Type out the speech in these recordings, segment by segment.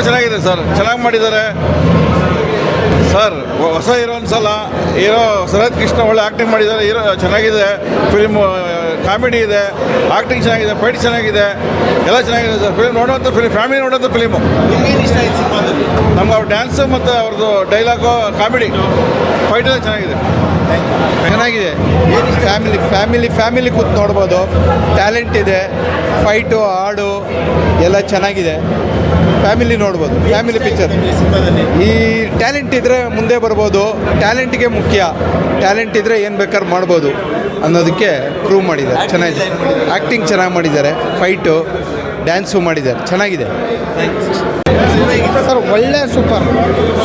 ಚೆನ್ನಾಗಿದೆ ಸರ್, ಚೆನ್ನಾಗಿ ಮಾಡಿದ್ದಾರೆ ಸರ್. ಹೊಸ ಹೀರೋ ಅನ್ಸಲ್ಲ, ಹೀರೋ ಶರತ್ ಕೃಷ್ಣ ಒಳ್ಳೆ ಆ್ಯಕ್ಟಿಂಗ್ ಮಾಡಿದ್ದಾರೆ. ಹೀರೋ ಚೆನ್ನಾಗಿದೆ, ಫಿಲ್ಮ್ ಕಾಮಿಡಿ ಇದೆ, ಆ್ಯಕ್ಟಿಂಗ್ ಚೆನ್ನಾಗಿದೆ, ಫೈಟ್ ಚೆನ್ನಾಗಿದೆ, ಎಲ್ಲ ಚೆನ್ನಾಗಿದೆ ಸರ್. ಫಿಲ್ಮ್ ನೋಡೋಂಥ ಫಿಲ್ಮ್, ಫ್ಯಾಮಿಲಿ ನೋಡೋಂಥ ಫಿಲ್ಮು. ನಮ್ಗೆ ಅವ್ರ ಡ್ಯಾನ್ಸು ಮತ್ತು ಅವ್ರದ್ದು ಡೈಲಾಗು, ಕಾಮಿಡಿ, ಫೈಟ್ ಎಲ್ಲ ಚೆನ್ನಾಗಿದೆ. ಚೆನ್ನಾಗಿದೆ. ಫ್ಯಾಮಿಲಿ ಕೂತು ನೋಡ್ಬೋದು. ಟ್ಯಾಲೆಂಟ್ ಇದೆ, ಫೈಟು, ಹಾಡು ಎಲ್ಲ ಚೆನ್ನಾಗಿದೆ. ಫ್ಯಾಮಿಲಿ ನೋಡ್ಬೋದು, ಫ್ಯಾಮಿಲಿ ಪಿಕ್ಚರ್. ಈ ಟ್ಯಾಲೆಂಟ್ ಇದ್ದರೆ ಮುಂದೆ ಬರ್ಬೋದು. ಟ್ಯಾಲೆಂಟಿಗೆ ಮುಖ್ಯ. ಟ್ಯಾಲೆಂಟ್ ಇದ್ದರೆ ಏನು ಬೇಕಾದ್ರೂ ಮಾಡ್ಬೋದು ಅನ್ನೋದಕ್ಕೆ ಪ್ರೂವ್ ಮಾಡಿದ್ದಾರೆ. ಚೆನ್ನಾಗಿದೆ, ಆ್ಯಕ್ಟಿಂಗ್ ಚೆನ್ನಾಗಿ ಮಾಡಿದ್ದಾರೆ, ಫೈಟು ಡ್ಯಾನ್ಸು ಮಾಡಿದ್ದಾರೆ, ಚೆನ್ನಾಗಿದೆ ಸರ್. ಒಳ್ಳೆ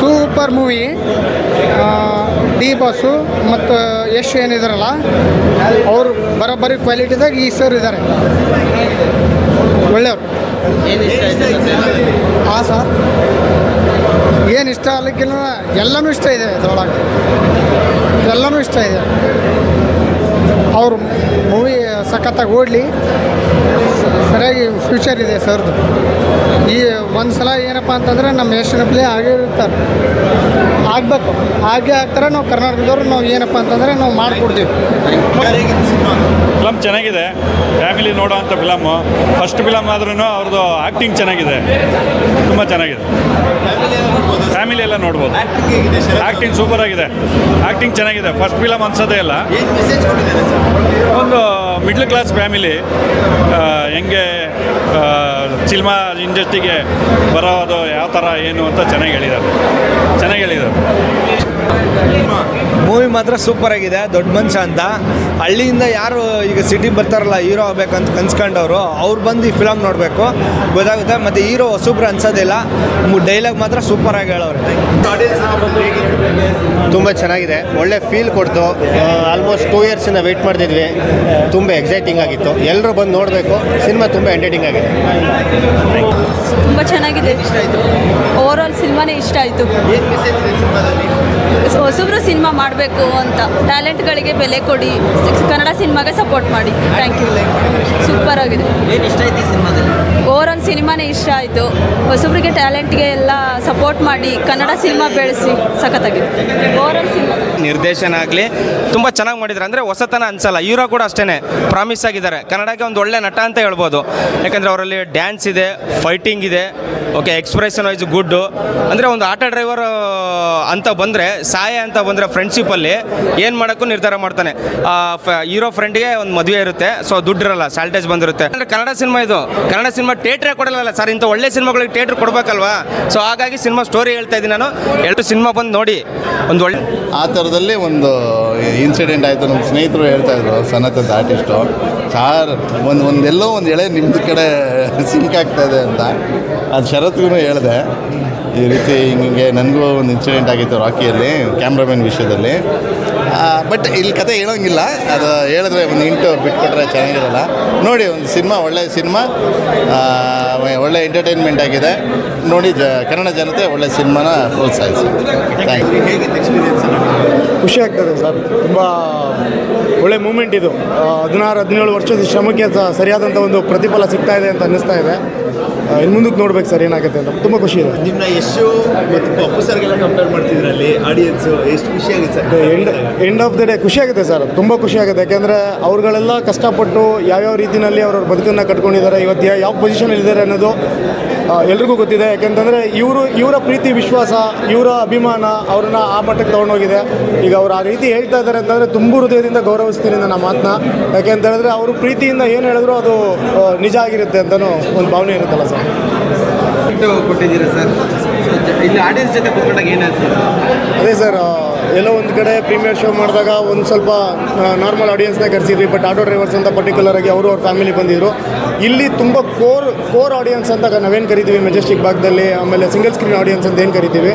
ಸೂಪರ್ ಮೂವಿ. ಡಿ ಬಾಸು ಮತ್ತು ಯಶ್ ಏನಿದಾರಲ್ಲ ಅವರು ಬರೋಬ್ಬರಿ ಕ್ವಾಲಿಟಿದಾಗ ಈ ಸರ್ ಇದ್ದಾರೆ, ಒಳ್ಳೆಯವರು. ಹಾಂ ಸರ್, ಏನು ಇಷ್ಟ ಆಗಲಿಕ್ಕಿಲ್ಲ, ಎಲ್ಲನೂ ಇಷ್ಟ ಇದೆ ಅದರೊಳಗೆ, ಎಲ್ಲನೂ ಇಷ್ಟ ಇದೆ. ಅವರು ಮೂವಿ ಸಖತ್ತಾಗಿ ಓಡಲಿ, ಸರಿಯಾಗಿ ಫ್ಯೂಚರ್ ಇದೆ ಸರ್ದು. ಈ ಒಂದು ಸಲ ಏನಪ್ಪ ಅಂತಂದರೆ ನಮ್ಮ ಯಶನ ಪ್ಲೇ ಆಗಿರ್ತಾರೆ, ಆಗಬೇಕು, ಹಾಗೆ ಆಗ್ತಾರೆ. ನಾವು ಕರ್ನಾಟಕದವ್ರು ನಾವು ಏನಪ್ಪ ಅಂತಂದರೆ ನಾವು ಮಾಡಿಕೊಡ್ತೀವಿ. ಫಿಲಮ್ ಚೆನ್ನಾಗಿದೆ, ಫ್ಯಾಮಿಲಿ ನೋಡೋವಂಥ ಫಿಲಮ್ಮು. ಫಸ್ಟ್ ಫಿಲಮ್ ಆದ್ರೂ ಅವ್ರದ್ದು ಆ್ಯಕ್ಟಿಂಗ್ ಚೆನ್ನಾಗಿದೆ, ತುಂಬ ಚೆನ್ನಾಗಿದೆ. ಫ್ಯಾಮಿಲಿ ಎಲ್ಲ ನೋಡ್ಬೋದು. ಆ್ಯಕ್ಟಿಂಗ್ ಸೂಪರ್ ಆಗಿದೆ, ಆ್ಯಕ್ಟಿಂಗ್ ಚೆನ್ನಾಗಿದೆ. ಫಸ್ಟ್ ಫಿಲಮ್ ಅನ್ಸೋದೇ ಇಲ್ಲ. ಒಂದು ಮಿಡ್ಲ್ ಕ್ಲಾಸ್ ಫ್ಯಾಮಿಲಿ ಹೆಂಗೆ ಸಿನಿಮಾ ಇಂಡಸ್ಟ್ರಿಗೆ ಬರೋದು ಯಾವ ಥರ ಏನು ಅಂತ ಚೆನ್ನಾಗಿ ಹೇಳಿದ್ದಾರೆ. ಮೂವಿ ಮಾತ್ರ ಸೂಪರ್ ಆಗಿದೆ. ದೊಡ್ಡ ಮನುಷ್ಯ ಅಂತ ಹಳ್ಳಿಯಿಂದ ಯಾರು ಈಗ ಸಿಟಿಗೆ ಬರ್ತಾರಲ್ಲ ಹೀರೋ ಆಗ್ಬೇಕಂತ ಕನ್ಸ್ಕೊಂಡವರು, ಅವ್ರು ಬಂದು ಈ ಫಿಲಮ್ ನೋಡಬೇಕು, ಗೊತ್ತಾಗುತ್ತೆ. ಮತ್ತು ಹೀರೋ ಹೊಸಬ್ರು ಅನ್ಸೋದಿಲ್ಲ. ಡೈಲಾಗ್ ಮಾತ್ರ ಸೂಪರ್ ಆಗಿ ಹೇಳೋರು. ತುಂಬ ಚೆನ್ನಾಗಿದೆ, ಒಳ್ಳೆ ಫೀಲ್ ಕೊಡ್ತು. ಆಲ್ಮೋಸ್ಟ್ 2 ಇಯರ್ಸಿಂದ ವೆಯ್ಟ್ ಮಾಡ್ತಿದ್ವಿ. ತುಂಬ ಎಕ್ಸೈಟಿಂಗ್ ಆಗಿತ್ತು. ಎಲ್ಲರೂ ಬಂದು ನೋಡಬೇಕು. ಸಿನಿಮಾ ತುಂಬ ಎಂಟರ್ಟೈನಿಂಗ್ ಆಗಿದೆ. ತುಂಬ ಚೆನ್ನಾಗಿದೆ. ಓವರಾಲ್ ಸಿನಿಮಾನೇ ಇಷ್ಟ ಆಯಿತು. ಹೊಸಬ್ರು ಸಿನಿಮಾ ಮಾಡಬೇಕು ಅಂತ, ಟ್ಯಾಲೆಂಟ್ಗಳಿಗೆ ಬೆಲೆ ಕೊಡಿ, ಕನ್ನಡ ಸಿನಿಮಾಗೆ ಸಪೋರ್ಟ್ ಮಾಡಿ. Thank you. ಸೂಪರ್ ಆಗಿದೆ. ಓವರಾಲ್ ಸಿನಿಮಾನೇ ಇಷ್ಟ ಆಯಿತು. ಹೊಸಬ್ರಿಗೆ ಟ್ಯಾಲೆಂಟ್ಗೆ ಎಲ್ಲ ಸಪೋರ್ಟ್ ಮಾಡಿ ಕನ್ನಡ ಸಿನಿಮಾ ಬೆಳೆಸಿ, ಸಖತ್ತಾಗಿದೆ ಓವರಾಲ್ ಸಿನಿಮಾ. ನಿರ್ದೇಶನ ಆಗಲಿ ತುಂಬ ಚೆನ್ನಾಗಿ ಮಾಡಿದ್ದಾರೆ. ಅಂದರೆ ಹೊಸತನ ಅನ್ಸಲ್ಲ. ಹೀರೋ ಕೂಡ ಅಷ್ಟೇ ಪ್ರಾಮಿಸ್ ಆಗಿದ್ದಾರೆ. ಕನ್ನಡಕ್ಕೆ ಒಂದು ಒಳ್ಳೆ ನಟ ಅಂತ ಹೇಳ್ಬೋದು. ಯಾಕಂದರೆ ಅವರಲ್ಲಿ ಡ್ಯಾನ್ಸ್ ಇದೆ, ಫೈಟಿಂಗ್ ಇದೆ, ಓಕೆ, ಎಕ್ಸ್ಪ್ರೆಷನ್ ವೈಸ್ ಗುಡ್ಡು. ಅಂದರೆ ಒಂದು ಆಟೋ ಡ್ರೈವರ್ ಅಂತ ಬಂದರೆ, ಸಹಾಯ ಅಂತ ಬಂದರೆ ಫ್ರೆಂಡ್ಶಿಪ್ಪಲ್ಲಿ ಏನು ಮಾಡೋಕ್ಕೂ ನಿರ್ಧಾರ ಮಾಡ್ತಾನೆ. ಹೀರೋ ಫ್ರೆಂಡ್ಗೆ ಒಂದು ಮದುವೆ ಇರುತ್ತೆ, ಸೊ ದುಡ್ಡಿರಲ್ಲ, ಸ್ಯಾಲ್ಟೇಜ್ ಬಂದಿರುತ್ತೆ. ಅಂದರೆ ಕನ್ನಡ ಸಿನಿಮಾ ಇದು. ಕನ್ನಡ ಸಿನಿಮಾ ಥಿಯೇಟ್ರೇ ಕೊಡಲ್ಲ ಸರ್. ಇಂಥ ಒಳ್ಳೆ ಸಿನಿಮಾಗಳಿಗೆ ಥಿಯೇಟ್ರ್ ಕೊಡಬೇಕಲ್ವಾ? ಸೊ ಹಾಗಾಗಿ ಸಿನಿಮಾ ಸ್ಟೋರಿ ಹೇಳ್ತಾ ಇದ್ದೀನಿ ನಾನು. ಎರಡು ಸಿನಿಮಾ ಬಂದು ನೋಡಿ, ಒಂದು ಒಳ್ಳೆ ಆ ಥರದಲ್ಲಿ ಒಂದು ಇನ್ಸಿಡೆಂಟ್ ಆಯಿತು. ನಮ್ಮ ಸ್ನೇಹಿತರು ಹೇಳ್ತಾಯಿದ್ರು, ಸನತ್ ಅಂತ ಆರ್ಟಿಸ್ಟು, ಸಾರ್ ಒಂದೆಲ್ಲೋ ಒಂದು ಎಳೆ ನಿಮ್ಮದು ಕಡೆ ಸಿಂಕ್ ಆಗ್ತಾಯಿದೆ ಅಂತ. ಅದು ಶರತ್ಗೂ ಹೇಳಿದೆ, ಈ ರೀತಿ ಹಿಂಗೆ ನನಗೂ ಒಂದು ಇನ್ಸಿಡೆಂಟ್ ಆಗಿತ್ತು ರಾಕಿಯಲ್ಲಿ, ಕ್ಯಾಮ್ರಾಮನ್ ವಿಷಯದಲ್ಲಿ. ಬಟ್ ಇಲ್ಲಿ ಕತೆ ಹೇಳೋಂಗಿಲ್ಲ, ಅದು ಹೇಳಿದ್ರೆ ಒಂದು ಇಂಟು ಬಿಟ್ಕೊಟ್ರೆ ಚೆನ್ನಾಗಿರಲ್ಲ. ನೋಡಿ, ಒಂದು ಸಿನಿಮಾ, ಒಳ್ಳೆಯ ಸಿನಿಮಾ, ಒಳ್ಳೆ ಎಂಟರ್ಟೈನ್ಮೆಂಟ್ ಆಗಿದೆ. ನೋಡಿ, ಕನ್ನಡ ಜನತೆ ಒಳ್ಳೆ ಸಿನಿಮಾನ ಪ್ರೋತ್ಸಾಹಿಸಿ. Thank you. ಖುಷಿ ಆಗ್ತದೆ ಸರ್. ತುಂಬ ಒಳ್ಳೆ ಮೂಮೆಂಟ್ ಇದು. 16-17 ವರ್ಷದ ಶ್ರಮಕ್ಕೆ ಸರಿಯಾದಂಥ ಒಂದು ಪ್ರತಿಫಲ ಸಿಗ್ತಾ ಇದೆ ಅಂತ ಅನ್ನಿಸ್ತಾ ಇದೆ. ಇನ್ನು ಮುಂದಕ್ಕೆ ನೋಡ್ಬೇಕು ಸರ್ ಏನಾಗುತ್ತೆ ಅಂತ. ತುಂಬ ಖುಷಿ ಇದೆ. ನಿಮ್ಮನ್ನ ಯಶು ಮತ್ತು ಪಪ್ಪು ಸರ್ಗೆಲ್ಲ ಕಂಪೇರ್ ಮಾಡ್ತಿದ್ರಲ್ಲಿ ಆಡಿಯನ್ಸು ಎಷ್ಟು ಖುಷಿ ಆಗುತ್ತೆ sir? End of the day ಖುಷಿ ಆಗುತ್ತೆ ಸರ್, ತುಂಬ ಖುಷಿ ಆಗುತ್ತೆ. ಯಾಕೆಂದರೆ ಅವ್ರುಗಳೆಲ್ಲ ಕಷ್ಟಪಟ್ಟು ಯಾವ್ಯಾವ ರೀತಿಯಲ್ಲಿ ಅವ್ರವ್ರ ಬದುಕನ್ನು ಕಟ್ಕೊಂಡಿದ್ದಾರೆ, ಇವತ್ತು ಯಾವ ಪೊಸಿಷನಲ್ಲಿದ್ದಾರೆ ಅನ್ನೋದು ಎಲ್ರಿಗೂ ಗೊತ್ತಿದೆ. ಯಾಕೆಂತಂದರೆ ಇವರ ಪ್ರೀತಿ ವಿಶ್ವಾಸ, ಇವರ ಅಭಿಮಾನ ಅವ್ರನ್ನ ಆ ಮಟ್ಟಕ್ಕೆ ತೊಗೊಂಡೋಗಿದೆ. ಈಗ ಅವ್ರು ಆ ರೀತಿ ಹೇಳ್ತಾ ಇದ್ದಾರೆ ಅಂತಂದರೆ ತುಂಬ ಹೃದಯದಿಂದ ಗೌರವಿಸ್ತೀನಿ ನನ್ನ ಮಾತನ್ನ. ಯಾಕೆಂತ ಹೇಳಿದ್ರೆ ಅವರು ಪ್ರೀತಿಯಿಂದ ಏನು ಹೇಳಿದ್ರು ಅದು ನಿಜ ಆಗಿರುತ್ತೆ ಅಂತಲೂ ಒಂದು ಭಾವನೆ ಇರುತ್ತಲ್ಲ ಸರ್. ಕೊಟ್ಟಿದ್ದೀರಾ ಸರ್? ಇಲ್ಲಿ ಆಡಿಯನ್ಸ್ ಜೊತೆ ಕೂತ್ಕೊಂಡಾಗ ಏನಾಯ್ತು? ಅದೇ ಸರ್, ಎಲ್ಲೋ ಒಂದು ಕಡೆ ಪ್ರೀಮಿಯರ್ ಶೋ ಮಾಡಿದಾಗ ಒಂದು ಸ್ವಲ್ಪ ನಾರ್ಮಲ್ ಆಡಿಯನ್ಸ್ನ ಕರೆಸಿದ್ವಿ. ಬಟ್ ಆಟೋ ಡ್ರೈವರ್ಸ್ ಅಂತ ಪರ್ಟಿಕ್ಯುಲರ್ ಆಗಿ ಅವ್ರ ಫ್ಯಾಮಿಲಿ ಬಂದಿದ್ದರು. ಇಲ್ಲಿ ತುಂಬ ಕೋರ್ ಆಡಿಯನ್ಸ್ ಅಂತ ನಾವೇನು ಕರಿತೀವಿ ಮೆಜೆಸ್ಟಿಕ್ ಭಾಗದಲ್ಲಿ, ಆಮೇಲೆ ಸಿಂಗಲ್ ಸ್ಕ್ರೀನ್ ಆಡಿಯನ್ಸ್ ಅಂತ ಏನು ಕರಿತೀವಿ,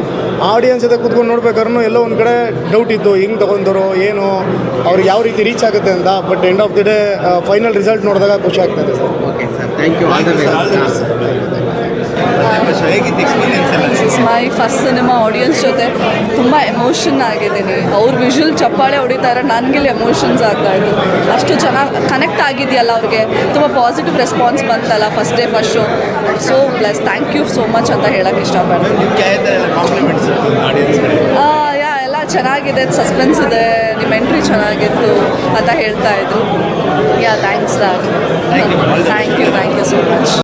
ಆ ಆಡಿಯನ್ಸ್ ಜೊತೆ ಕೂತ್ಕೊಂಡು ನೋಡ್ಬೇಕಾದ್ರೂ ಎಲ್ಲೋ ಒಂದು ಕಡೆ ಡೌಟ್ ಇತ್ತು, ಹಿಂಗೆ ತೊಗೊಂಡರು ಏನು, ಅವ್ರಿಗೆ ಯಾವ ರೀತಿ ರೀಚ್ ಆಗುತ್ತೆ ಅಂತ. But end of the day final result ನೋಡಿದಾಗ ಖುಷಿ ಆಗ್ತದೆ ಸರ್. Okay sir, thank you. ಹೇಗಿತ್ತು ಎಕ್ಸ್ಪೀರಿಯನ್ಸ್ ಎಲ್ಲ? It's my first cinema audience ಜೊತೆ ತುಂಬ ಎಮೋಷನ್ ಆಗಿದ್ದೀನಿ. ಅವ್ರ ವಿಷುವಲ್ ಚಪ್ಪಾಳೆ ಹೊಡಿತಾರೆ, ನನಗಿಲ್ಲಿ ಎಮೋಷನ್ಸ್ ಆಗ್ತಾಯಿತ್ತು. ಅಷ್ಟು ಚೆನ್ನಾಗಿ ಕನೆಕ್ಟ್ ಆಗಿದೆಯಲ್ಲ ಅವ್ರಿಗೆ, ತುಂಬ ಪಾಸಿಟಿವ್ ರೆಸ್ಪಾನ್ಸ್ ಬಂತಲ್ಲ first day first show. So plus thank you so much ಅಂತ ಹೇಳೋಕ್ಕೆ ಇಷ್ಟಪಡ್ತೀನಿ. ಎಲ್ಲ ಚೆನ್ನಾಗಿದೆ, ಸಸ್ಪೆನ್ಸ್ ಇದೆ, ನಿಮ್ಮ ಎಂಟ್ರಿ ಚೆನ್ನಾಗಿತ್ತು ಅಂತ ಹೇಳ್ತಾ ಇದ್ರು. Thanks thank you so much.